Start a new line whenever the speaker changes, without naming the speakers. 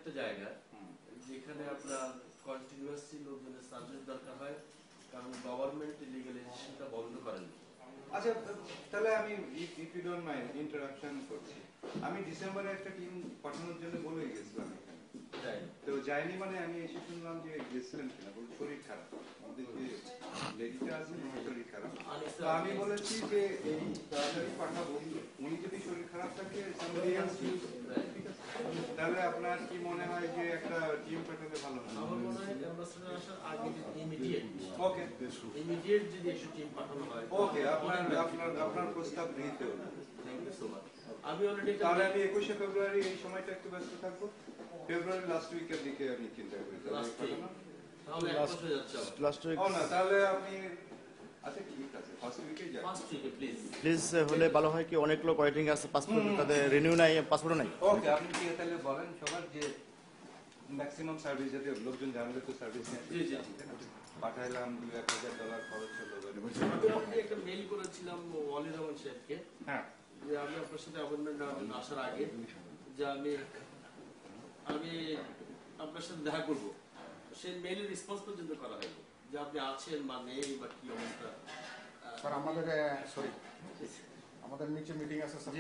একটা জায়গা যেখানে আপনার কন্টিনিউয়াসলি লোকজনের সার্ভিস দরকার হয়, কারণ গভর্নমেন্ট লিগ্যালাইজেশনটা বন্ধ করেন।
আচ্ছা, তাহলে আমি if you don't mind interruption করছি। আমি ডিসেম্বরে একটা টিম পাঠানোর জন্য বলে গেছিলাম এখানে, তো যাইনি। মানে আমি এসে শুনলাম যে গেছিলেন কিনা, বলে শরীর খারাপ, আমাদের যে লেডিটা আছেন ওনার শরীর খারাপ। তো আমি বলেছি যে এই তাড়াতাড়ি পাঠাবো, উনি যদি শরীর খারাপ থাকে তাহলে আপনার কি মনে হয় যে একটা টিম পাঠালে ভালো হয়?
আমার মনে হয় অ্যাম্বাসেডর আসার আগে ইমিডিয়েট
ওকে
যদি একটা টিম পাঠানো হয়।
ওকে, আপনার প্রস্তাব গৃহীত হলো।
Thank you so much. আমি অলরেডি
তাহলে আমি 21শে ফেব্রুয়ারি এই সময়টা একটু ব্যস্ত থাকবো। ফেব্রুয়ারি লাস্ট উইকের দিকে আমি চিন্তা করি
তাহলে লাস্ট হয়ে যাচ্ছে
লাস্ট উইক। না তাহলে আপনি আচ্ছা ঠিক আছে, ফার্স্ট উইকেই যান।
ফার্স্ট উইকে
প্লিজ হলে ভালো হয়। কি অনেক লোক ওয়েটিং আছে, পাসপোর্ট তাদের রিনিউ নাই, পাসপোর্টও নাই।
ওকে, আপনি কি তাহলে বলেন সবার যে ম্যাক্সিমাম সার্ভিস যাতে লোকজন জানলে তো সার্ভিস পাঠাইলাম $2,000 খরচ হলো।
আমি একটা মেইল করেছিলাম ওয়ালি রহমান সাহেবকে,
হ্যাঁ,
যে আমি আপনার সাথে অ্যাপয়েন্টমেন্ট আসার আগে যে আমি আপনার সাথে দেখা করব। সেই মেইলের রেসপন্স পর্যন্ত করা হয়নি যে আপনি আছেন বা নেই বা কি অবস্থা।
স্যার আমাদের নিচে মিটিং আছে স্যার।